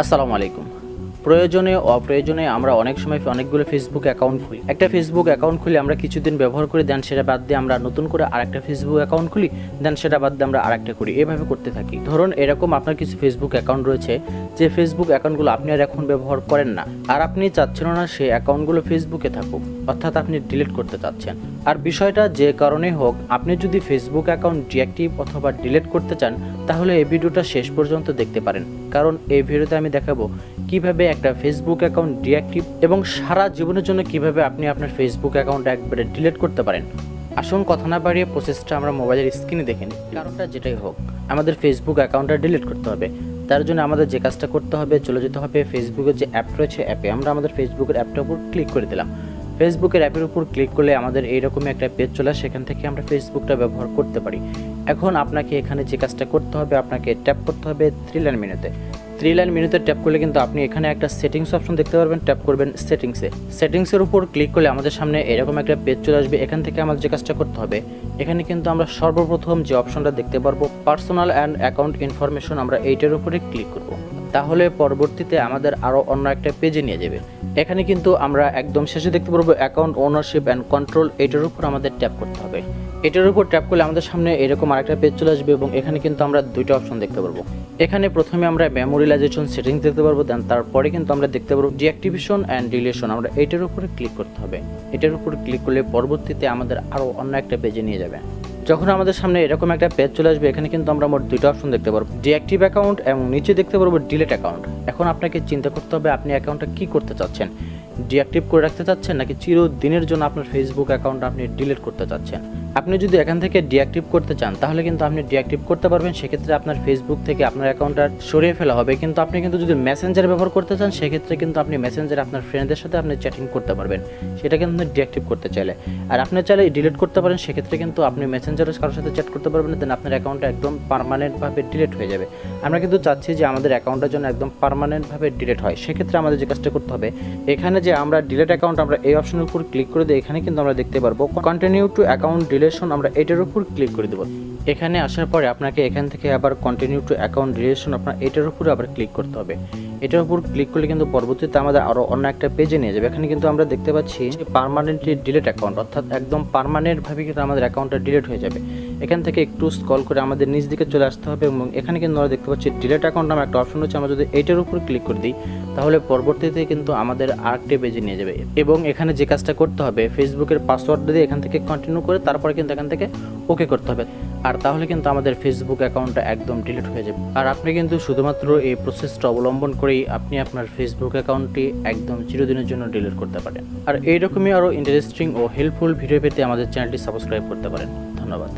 আসসালামু আলাইকুম। প্রয়োজনে অপ্রয়োজনে আমরা অনেক সময় অনেকগুলো ফেসবুক অ্যাকাউন্ট খুলি। একটা ফেসবুক অ্যাকাউন্ট খুলে আমরা কিছুদিন ব্যবহার করে দেন সেটা বাদ দিয়ে আমরা নতুন করে আরেকটা ফেসবুক অ্যাকাউন্ট খুলি, দেন সেটা বাদ দিয়ে আমরা আরেকটা করি। এভাবে করতে থাকি। ধরুন এরকম আপনার কিছু ফেসবুক অ্যাকাউন্ট রয়েছে যে ফেসবুক অ্যাকাউন্টগুলো আপনি আর এখন ব্যবহার করেন না, আর আপনি চাচ্ছেন না সেই অ্যাকাউন্টগুলো ফেসবুকে থাকুক, অর্থাৎ আপনি ডিলিট করতে চাচ্ছেন। আর বিষয়টা যে কারণেই হোক, আপনি যদি ফেসবুক অ্যাকাউন্ট ডিঅ্যাক্টিভ অথবা ডিলিট করতে চান তাহলে এই ভিডিওটা শেষ পর্যন্ত দেখতে পারেন, কারণ এই ভিডিওতে আমি দেখাবো কিভাবে একটা ফেসবুক অ্যাকাউন্ট ডিঅ্যাক্টিভ এবং সারা জীবনের জন্য কিভাবে আপনি আপনার ফেসবুক অ্যাকাউন্ট একবারে ডিলিট করতে পারেন। আসুন কথা না বাড়িয়ে প্রসেসটা আমরা মোবাইলের স্ক্রিনে দেখে নিই। কারণটা যেটাই হোক, আমাদের ফেসবুক অ্যাকাউন্টটা ডিলিট করতে হবে। তার জন্য আমাদের যে কাজটা করতে হবে, চলে যেতে হবে ফেসবুকের যে অ্যাপ রয়েছে, অ্যাপে আমরা আমাদের ফেসবুকের অ্যাপটার উপর ক্লিক করে দিলাম। ফেসবুকের অ্যাপের উপর ক্লিক করলে আমাদের এইরকমই একটা পেজ চলে আসে, সেখান থেকে আমরা ফেসবুকটা ব্যবহার করতে পারি। এখন আপনাকে এখানে যে কাজটা করতে হবে, আপনাকে ট্যাপ করতে হবে 3 লাইন মেনুতে। 3 লাইন মেনুতে ট্যাপ করলে কিন্তু আপনি এখানে একটা সেটিংস অপশন দেখতে পারবেন, ট্যাপ করবেন সেটিংসে। সেটিংসের উপর ক্লিক করলে আমাদের সামনে এরকম একটা পেজ চলে আসবে। এখান থেকে আমাদের যে কাজটা করতে হবে, এখানে কিন্তু আমরা সর্বপ্রথম যে অপশনটা দেখতে পারবো পার্সোনাল অ্যান্ড অ্যাকাউন্ট ইনফরমেশন, আমরা এইটার উপরে ক্লিক করব। তাহলে পরবর্তীতে আমাদের আরও অন্য একটা পেজে নিয়ে যাবে। এখানে কিন্তু আমরা একদম শেষে দেখতে পারবো অ্যাকাউন্ট ওনারশিপ অ্যান্ড কন্ট্রোল, এইটার উপর আমাদের ট্যাপ করতে হবে। এটার উপর ট্যাপ করলে আমাদের সামনে এরকম আরেকটা পেজ চলে আসবে এবং এখানে কিন্তু আমরা দুইটা অপশন দেখতে পারবো। এখানে প্রথমে আমরা মেমোরিলাইজেশন সেটিংস দেখতে পারবো, দেন তারপরে কিন্তু আমরা দেখতে পারবো ডিঅ্যাক্টিভেশন অ্যান্ড ডিলিশন, আমরা এইটার উপরে ক্লিক করতে হবে। এটার উপর ক্লিক করলে পরবর্তীতে আমাদের আরও অন্য একটা পেজে নিয়ে যাবে। যখন আমাদের সামনে এরকম একটা পেজ চলে আসবে, এখানে কিন্তু আমরা মোট দুইটা অপশন দেখতে পারবো, ডিঅ্যাক্টিভ অ্যাকাউন্ট এবং নিচে দেখতে পারবো ডিলিট অ্যাকাউন্ট। এখন আপনাকে চিন্তা করতে হবে আপনি অ্যাকাউন্টটা কী করতে চাচ্ছেন, ডিঅ্যাক্টিভ করে রাখতে চাচ্ছেন নাকি চিরদিনের জন্য আপনার ফেসবুক অ্যাকাউন্ট আপনি ডিলিট করতে চাচ্ছেন। আপনি যদি এখান থেকে ডিঅ্যাক্টিভ করতে চান তাহলে কিন্তু আপনি ডিঅ্যাক্টিভ করতে পারবেন, সেক্ষেত্রে আপনার ফেসবুক থেকে আপনার অ্যাকাউন্টটা সরিয়ে ফেলা হবে। কিন্তু আপনি কিন্তু যদি মেসেঞ্জার ব্যবহার করতে চান, সেক্ষেত্রে কিন্তু আপনি মেসেঞ্জারে আপনার ফ্রেন্ডদের সাথে আপনি চ্যাটিং করতে পারবেন, সেটা কিন্তু ডিঅ্যাক্টিভ করতে চাইলে। আর আপনি চাইলে ডিলিট করতে পারেন, সেক্ষেত্রে কিন্তু আপনি মেসেঞ্জারে কারোর সাথে চ্যাট করতে পারবেন না, দেন আপনার অ্যাকাউন্টটা একদম পার্মানেন্টভাবে ডিলিট হয়ে যাবে। আমরা কিন্তু চাচ্ছি যে আমাদের অ্যাকাউন্টের জন্য একদম পার্মানেন্টভাবে ডিলিট হয়। সেক্ষেত্রে আমাদের যে কাজটা করতে হবে, এখানে যে আমরা ডিলিট অ্যাকাউন্ট, আমরা এই অপশনের উপর ক্লিক করে দিই। এখানে কিন্তু আমরা দেখতে পারবো কন্টিনিউ টু অ্যাকাউন্ট ডিলিশন, আমরা এটার উপর ক্লিক করে দেবো। এখানে আসার পরে আপনাকে এখান থেকে আবার কন্টিনিউ টু অ্যাকাউন্ট ডিলিশন, আপনার এটার উপরে আবার ক্লিক করতে হবে। এটার উপর ক্লিক করলে কিন্তু পরবর্তীতে আমাদের আরও অন্য একটা পেজে নিয়ে যাবে। এখানে কিন্তু আমরা দেখতে পাচ্ছি পার্মানেন্টলি ডিলিট অ্যাকাউন্ট, অর্থাৎ একদম পার্মানেন্টভাবে কিন্তু আমাদের অ্যাকাউন্টটা ডিলিট হয়ে যাবে। এখান থেকে একটু স্ক্রল করে আমাদের নিচ দিকে চলে আসতে হবে এবং এখানে কিন্তু আমরা দেখতে পাচ্ছি ডিলিট অ্যাকাউন্ট নামে একটা অপশন হচ্ছে। আমরা যদি এইটার উপর ক্লিক করে দিই তাহলে পরবর্তীতে কিন্তু আমাদের আরেকটা পেজে নিয়ে যাবে এবং এখানে যে কাজটা করতে হবে, ফেসবুকের পাসওয়ার্ড দিয়ে এখান থেকে কন্টিনিউ করে তারপরে কিন্তু এখান থেকে ওকে করতে হবে। আর তাহলে কিন্তু আমাদের ফেসবুক অ্যাকাউন্টটা একদম ডিলিট হয়ে যাবে। আর আপনি কিন্তু শুধুমাত্র এই প্রসেসটা অবলম্বন করেই আপনি আপনার ফেসবুক অ্যাকাউন্টটি একদম চিরদিনের জন্য ডিলিট করতে পারেন। আর এইরকমই আরও ইন্টারেস্টিং ও হেল্পফুল ভিডিও পেতে আমাদের চ্যানেলটি সাবস্ক্রাইব করতে পারেন। ধন্যবাদ।